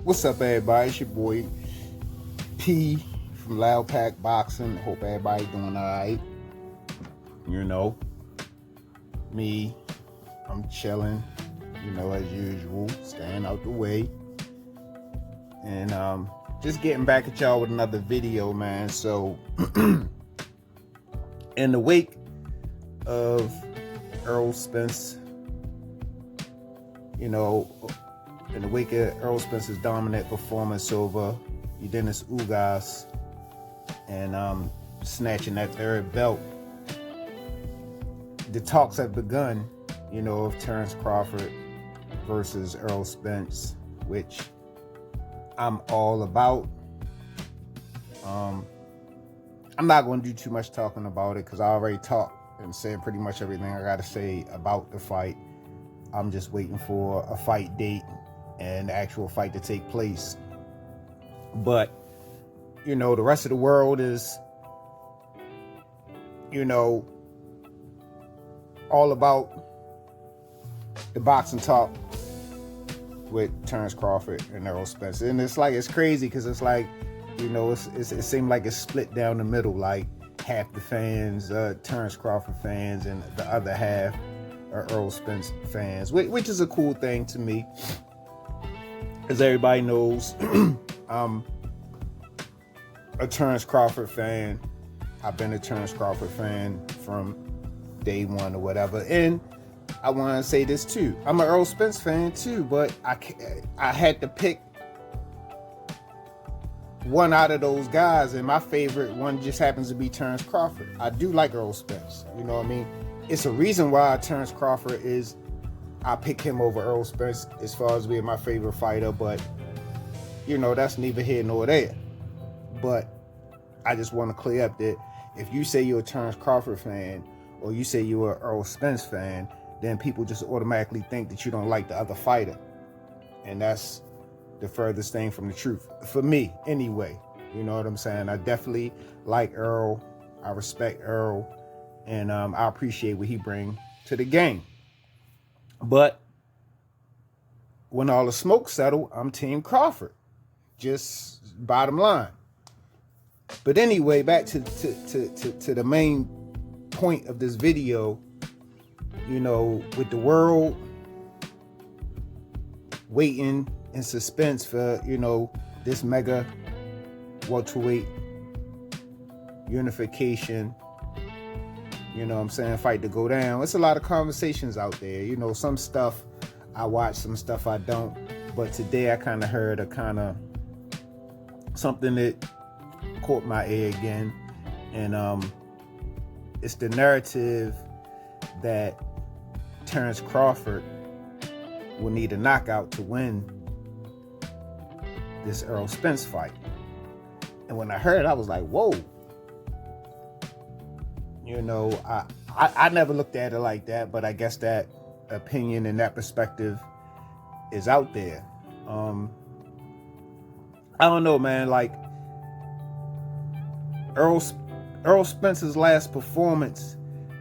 What's up, everybody? It's your boy P from Loud Pack Boxing. Hope everybody doing all right. You know, me, I'm chilling, as usual, staying out the way. And just getting back at y'all with another video, man. So, in the wake of Errol Spence, in the wake of Errol Spence's dominant performance over Dennis Ugas and snatching that third belt, the talks have begun, of Terence Crawford versus Errol Spence, which I'm all about. I'm not going to do too much talking about it because I already talked and said pretty much everything I got to say about the fight. I'm just waiting for a fight date and the actual fight to take place. But, the rest of the world is, all about the boxing talk with Terence Crawford and Errol Spence. And it's crazy because it's like, it seemed like it's split down the middle, like half the fans, Terence Crawford fans, and the other half are Errol Spence fans, which is a cool thing to me. As everybody knows, I'm a Terence Crawford fan. I've been a Terence Crawford fan from day one or whatever. And I want to say this too. I'm an Errol Spence fan too, but I had to pick one out of those guys, and my favorite one just happens to be Terence Crawford. I do like Errol Spence. You know what I mean? It's a reason why Terence Crawford I pick him over Errol Spence as far as being my favorite fighter, but that's neither here nor there. But I just want to clear up that if you say you're a Terence Crawford fan or you say you're an Errol Spence fan, then people just automatically think that you don't like the other fighter. And that's the furthest thing from the truth. For me, anyway. You know what I'm saying? I definitely like Errol. I respect Errol. And I appreciate what he brings to the game. But when all the smoke settled, I'm Team Crawford. Just bottom line. But anyway, back to the main point of this video. With the world waiting in suspense for, this mega welterweight unification, fight to go down. It's a lot of conversations out there. Some stuff I watch, some stuff I don't. But today I kind of heard something that caught my ear again. And it's the narrative that Terence Crawford will need a knockout to win this Errol Spence fight. And when I heard it, I was like, whoa. I never looked at it like that, but I guess that opinion and that perspective is out there. I don't know, man. Like, Errol Spence's last performance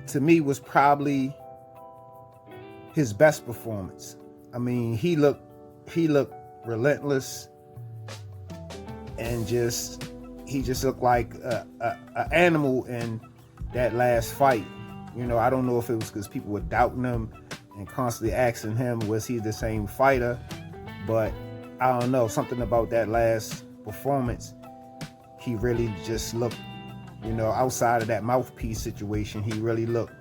to me was probably his best performance. I mean, he looked relentless, and he just looked like an animal in that last fight. I don't know if it was because people were doubting him and constantly asking him, was he the same fighter? But I don't know, something about that last performance, he really just looked, outside of that mouthpiece situation, he really looked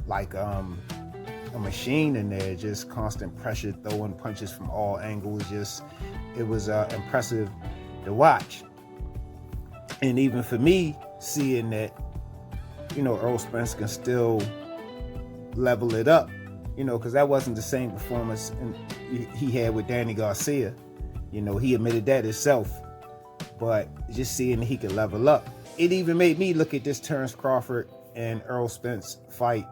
like a machine in there, just constant pressure, throwing punches from all angles. It was impressive to watch. And even for me, seeing that, Errol Spence can still level it up, because that wasn't the same performance he had with Danny Garcia. He admitted that himself. But just seeing that he could level up, it even made me look at this Terence Crawford and Errol Spence fight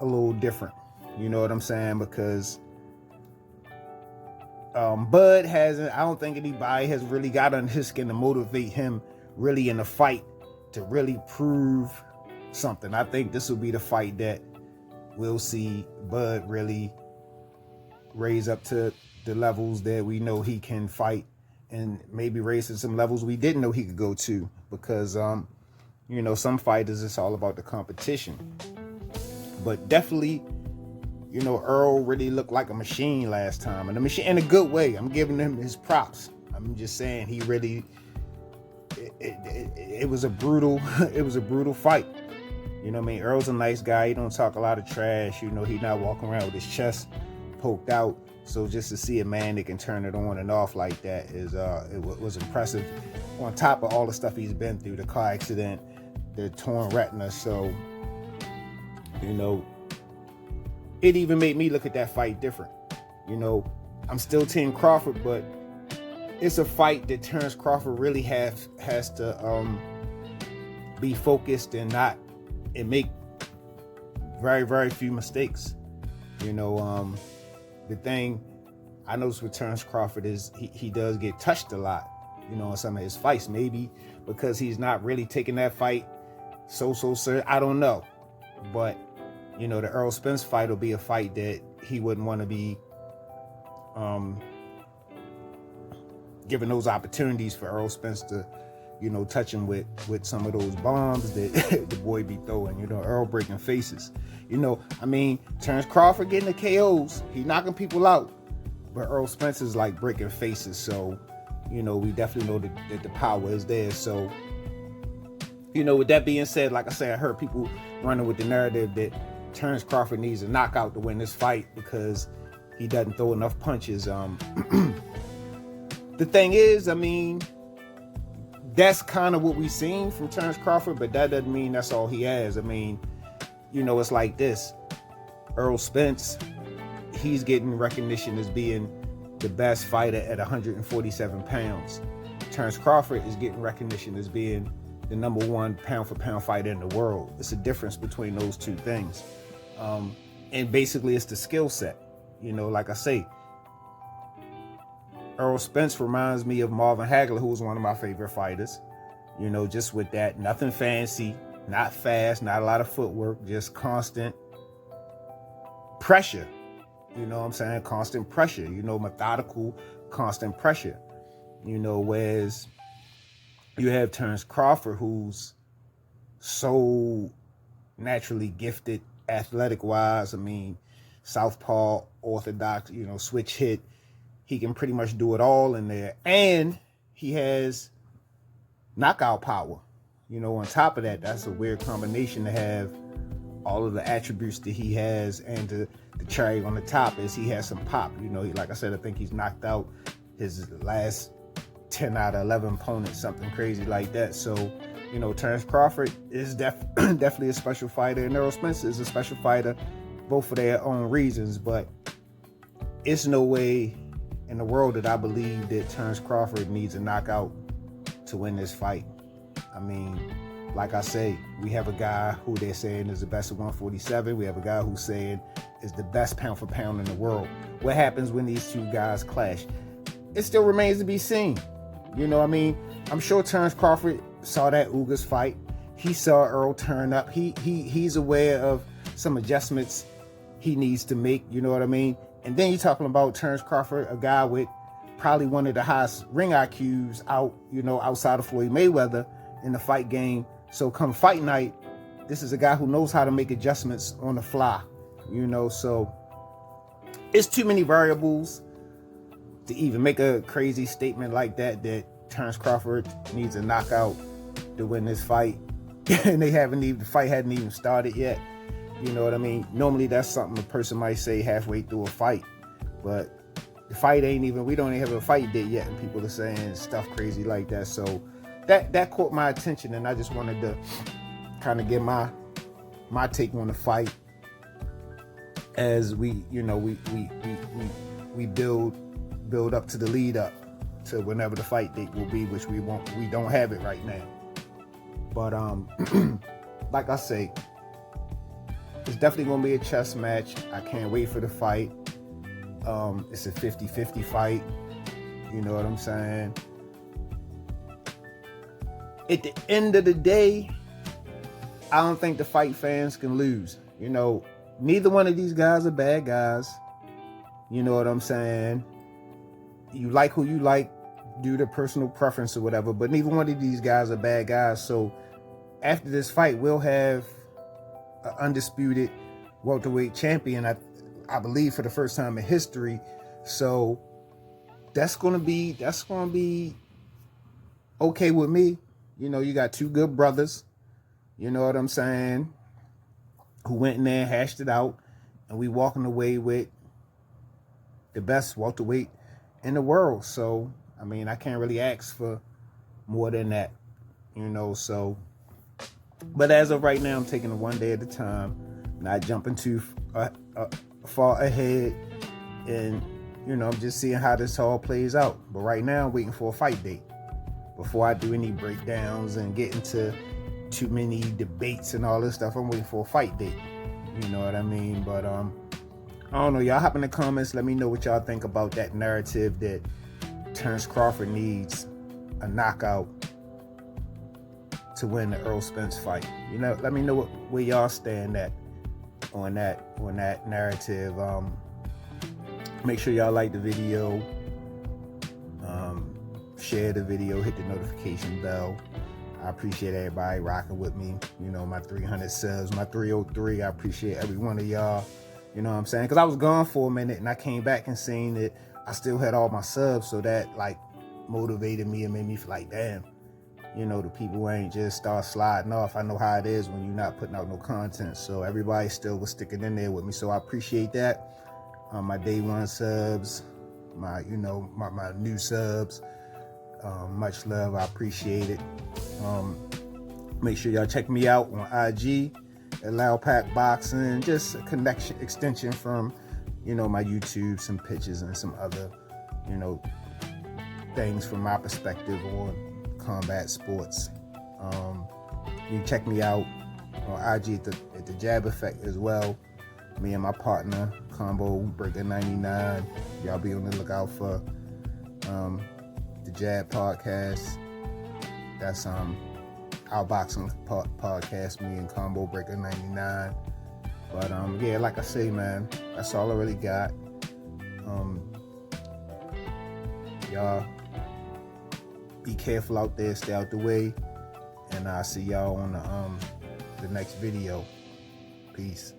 a little different. You know what I'm saying? Because Bud I don't think anybody has really got on his skin to motivate him really in the fight to really prove something. I think this will be the fight that we'll see Bud really raise up to the levels that we know he can fight, and maybe raise to some levels we didn't know he could go to, because some fighters, it's all about the competition. But definitely, Earl really looked like a machine last time, and a machine in a good way. I'm giving him his props. I'm just saying he really, it was a brutal fight. Earl's a nice guy. He don't talk a lot of trash. He not walking around with his chest poked out. So just to see a man that can turn it on and off like that was impressive. On top of all the stuff he's been through, the car accident, the torn retina. So, it even made me look at that fight different. I'm still Team Crawford, but it's a fight that Terence Crawford really has to be focused and make very, very few mistakes. The thing I noticed with Terence Crawford is he does get touched a lot, in some of his fights. Maybe because he's not really taking that fight so serious. I don't know. But, the Errol Spence fight will be a fight that he wouldn't want to be given those opportunities for Errol Spence to, touch him with some of those bombs that the boy be throwing, Earl breaking faces. Terence Crawford getting the KOs, he knocking people out, but Errol Spence is like breaking faces. So, we definitely know that the power is there. So, with that being said, like I said, I heard people running with the narrative that Terence Crawford needs a knockout to win this fight because he doesn't throw enough punches. The thing is, that's kind of what we've seen from Terence Crawford, but that doesn't mean that's all he has. It's like this. Errol Spence, he's getting recognition as being the best fighter at 147 pounds. Terence Crawford is getting recognition as being the number one pound for pound fighter in the world. It's a difference between those two things. And basically it's the skill set. Like I say, Errol Spence reminds me of Marvin Hagler, who was one of my favorite fighters. Just with that, nothing fancy, not fast, not a lot of footwork, just constant pressure. Constant pressure, methodical, constant pressure. Whereas you have Terence Crawford, who's so naturally gifted, athletic-wise. Southpaw, orthodox, switch hit. He can pretty much do it all in there. And he has knockout power. On top of that, that's a weird combination to have all of the attributes that he has, and the cherry on the top is he has some pop. Like I said, I think he's knocked out his last 10 out of 11 opponents, something crazy like that. So, Terence Crawford is definitely a special fighter, and Errol Spence is a special fighter, both for their own reasons. But it's no way in the world that I believe that Terence Crawford needs a knockout to win this fight. Like I say, we have a guy who they're saying is the best at 147. We have a guy who's saying is the best pound for pound in the world. What happens when these two guys clash? It still remains to be seen. I'm sure Terence Crawford saw that Ugas fight. He saw Earl turn up. He's aware of some adjustments he needs to make. And then you're talking about Terence Crawford, a guy with probably one of the highest ring IQs outside of Floyd Mayweather in the fight game. So come fight night, this is a guy who knows how to make adjustments on the fly. So it's too many variables to even make a crazy statement like that Terence Crawford needs a knockout to win this fight. And the fight hadn't even started yet. Normally that's something a person might say halfway through a fight, but the fight we don't even have a fight date yet, and people are saying stuff crazy like that. So that caught my attention, and I just wanted to kind of get my take on the fight as we build up to the lead up to whenever the fight date will be, which we don't have it right now. But like I say, it's definitely going to be a chess match. I can't wait for the fight. It's a 50-50 fight. You know what I'm saying? At the end of the day, I don't think the fight fans can lose. Neither one of these guys are bad guys. You know what I'm saying? you like who you like due to personal preference or whatever, but neither one of these guys are bad guys. So after this fight, we'll have an undisputed welterweight champion, I believe, for the first time in history. So that's gonna be okay with me. You know, you got two good brothers, you know what I'm saying, who went in there and hashed it out, and we walking away with the best welterweight in the world. So I mean, I can't really ask for more than that, you know. So, but as of right now, I'm taking it one day at a time, not jumping too far ahead, and you know, I'm just seeing how this all plays out. But right now, I'm waiting for a fight date before I do any breakdowns and get into too many debates and all this stuff. I'm waiting for a fight date. You know what I mean? But I don't know. Y'all hop in the comments. Let me know what y'all think about that narrative that Terence Crawford needs a knockout to win the Errol Spence fight. You know, let me know where y'all stand at on that narrative. Make sure y'all like the video, share the video, hit the notification bell. I appreciate everybody rocking with me. You know, my 300 subs, my 303. I appreciate every one of y'all. You know what I'm saying? Because I was gone for a minute and I came back and seen that I still had all my subs. So that like motivated me and made me feel like, damn, you know, the people ain't just start sliding off. I know how it is when you're not putting out no content. So everybody still was sticking in there with me. So I appreciate that. My day one subs, my new subs. Much love. I appreciate it. Make sure y'all check me out on IG at Loud Pack Boxing. Just a connection extension from, you know, my YouTube, some pictures and some other, you know, things from my perspective on combat sports. You can check me out on IG at the Jab Effect as well. Me and my partner, Combo Breaker 99. Y'all be on the lookout for the Jab podcast. That's our boxing podcast, me and Combo Breaker 99. But yeah, like I say, man, that's all I really got. Y'all be careful out there, stay out the way, and I'll see y'all on the next video. Peace.